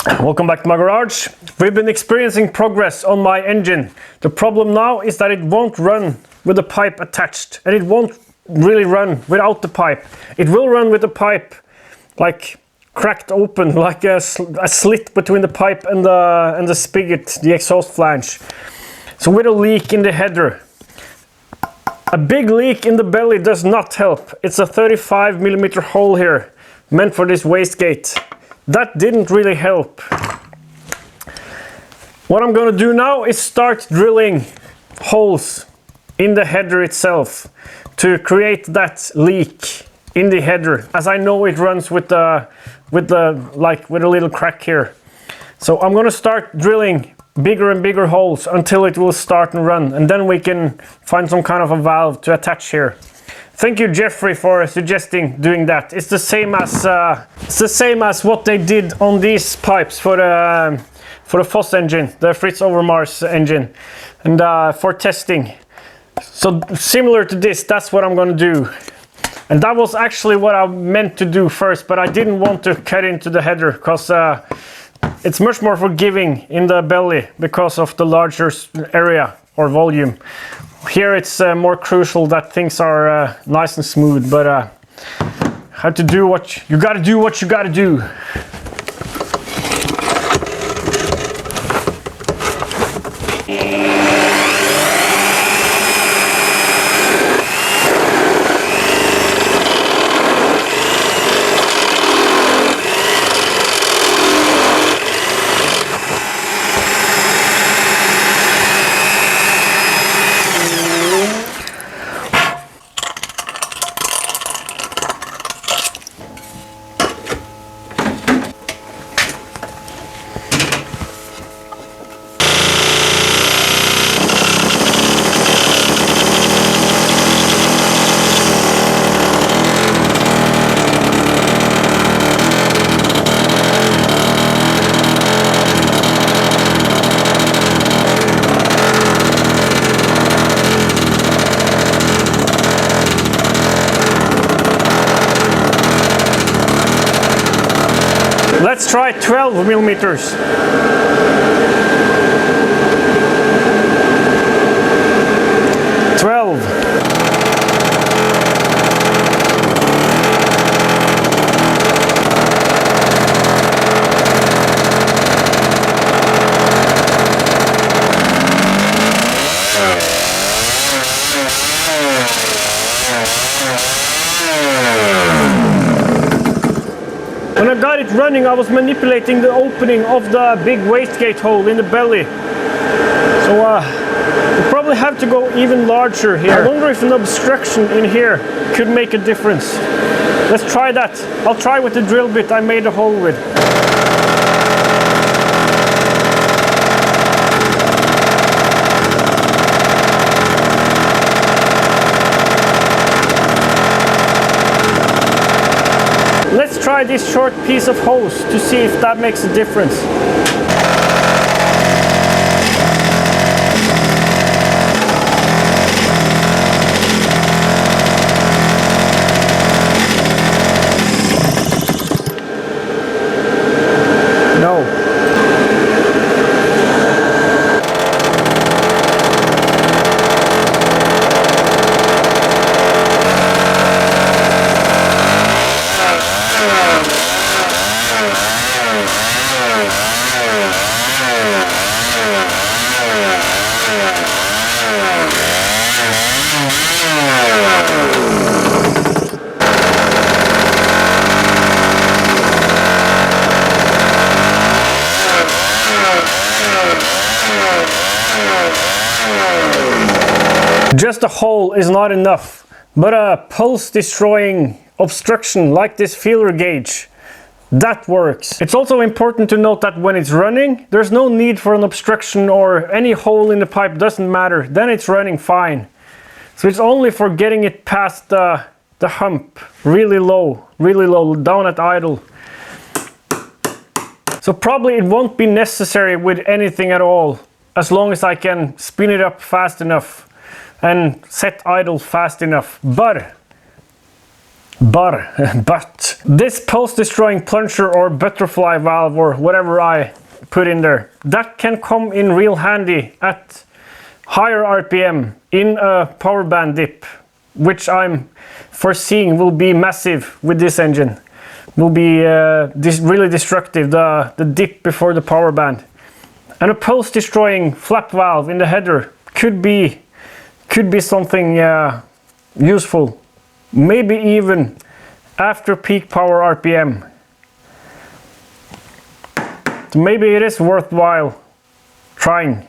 Welcome back to my garage. We've been experiencing progress on my engine. The problem now is that it won't run with the pipe attached, and it won't really run without the pipe. It will run with the pipe like cracked open, like a slit between the pipe and the spigot, the exhaust flange. So with a leak in the header. A big leak in the belly does not help. It's a 35mm hole here, meant for this wastegate. That didn't really help. What I'm going to do now is start drilling holes in the header itself to create that leak in the header, as I know it runs with a little crack here. So I'm going to start drilling bigger and bigger holes until it will start and run, and then we can find some kind of a valve to attach here. Thank you, Jeffrey, for suggesting doing that. It's the same as what they did on these pipes for the Foss engine, the Fritz Overmars engine, and for testing. So similar to this, that's what I'm going to do. And that was actually what I meant to do first, but I didn't want to cut into the header because it's much more forgiving in the belly because of the larger area or volume. Here it's more crucial that things are nice and smooth, but have to do what you gotta do. Let's try 12mm. When I got it running, I was manipulating the opening of the big wastegate hole in the belly. So we probably have to go even larger here. I wonder if an obstruction in here could make a difference. Let's try that. I'll try with the drill bit I made a hole with. Let's try this short piece of hose to see if that makes a difference. No. Just a hole is not enough, but a pulse destroying obstruction like this feeler gauge, that works. It's also important to note that when it's running, there's no need for an obstruction or any hole in the pipe, doesn't matter, then it's running fine. So it's only for getting it past the hump, really low, down at idle. So probably it won't be necessary with anything at all, as long as I can spin it up fast enough and set idle fast enough. But But this pulse-destroying plunger or butterfly valve or whatever I put in there, that can come in real handy at higher RPM in a power band dip, which I'm foreseeing will be massive with this engine. Will be really destructive, the dip before the power band. And a pulse-destroying flap valve in the header could be something useful. Maybe even after peak power RPM. So maybe it is worthwhile trying.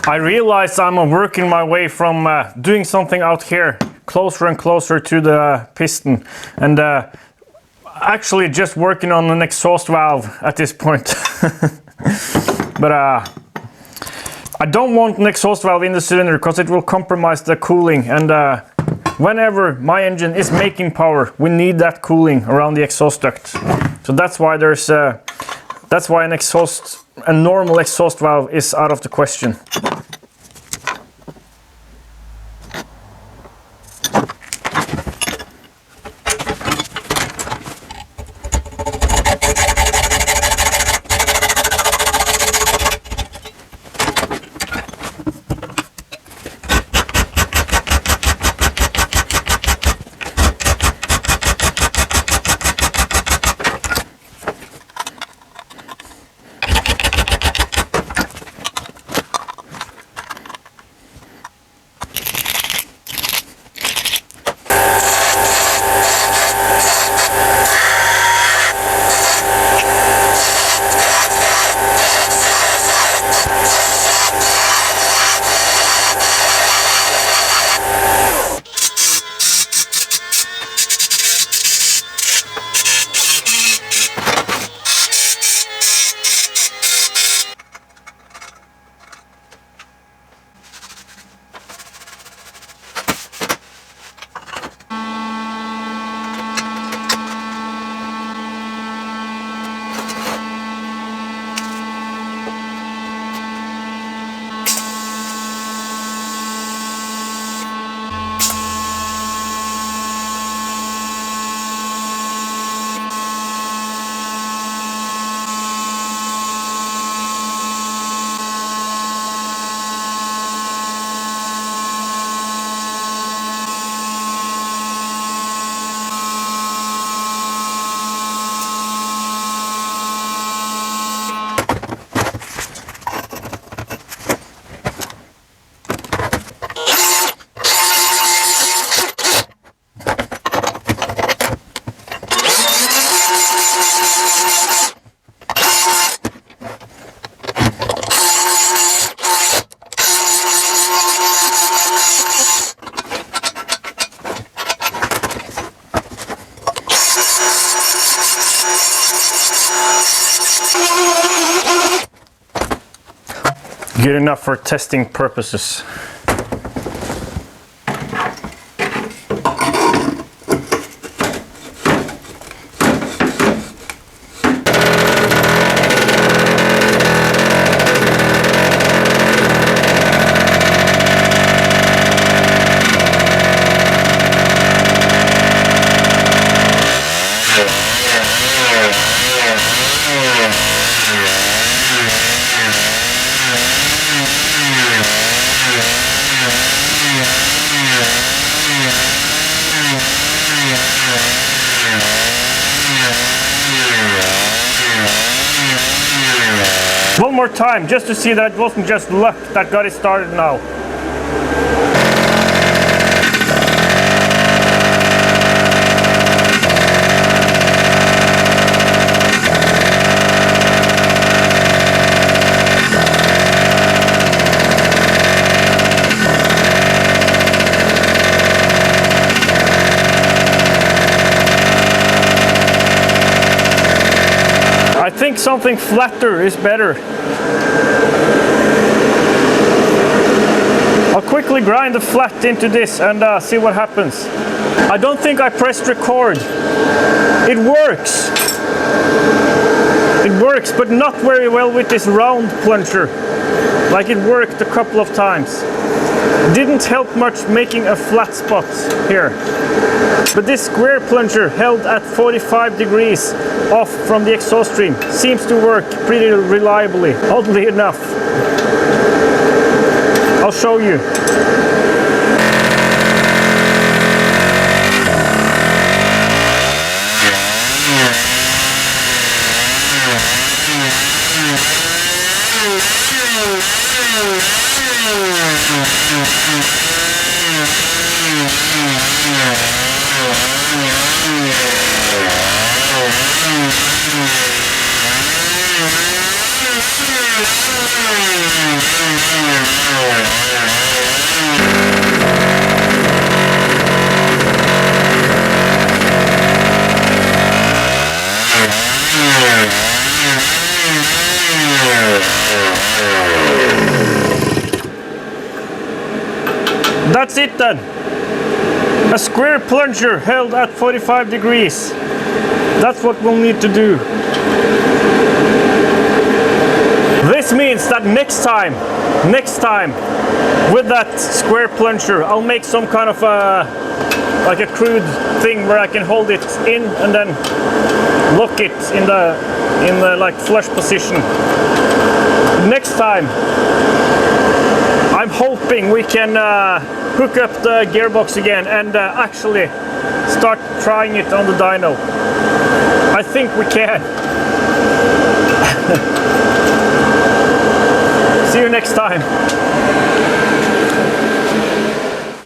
I realize I'm working my way from doing something out here closer and closer to the piston, and actually just working on an exhaust valve at this point. But I don't want an exhaust valve in the cylinder because it will compromise the cooling, and whenever my engine is making power, we need that cooling around the exhaust duct. So that's why a normal exhaust valve is out of the question. Good enough for testing purposes. One more time, just to see that it wasn't just luck that got it started now. I think something flatter is better. I'll quickly grind the flat into this and see what happens. I don't think I pressed record. It works. It works, but not very well with this round plunger. Like it worked a couple of times. Didn't help much making a flat spot here. But this square plunger held at 45 degrees off from the exhaust stream seems to work pretty reliably, oddly enough. I'll show you. That's it then. A square plunger held at 45 degrees. That's what we'll need to do. This means that next time, with that square plunger, I'll make some kind of like a crude thing where I can hold it in and then lock it in the like flush position. Next time, I'm hoping we can hook up the gearbox again and actually start trying it on the dyno. I think we can. See you next time.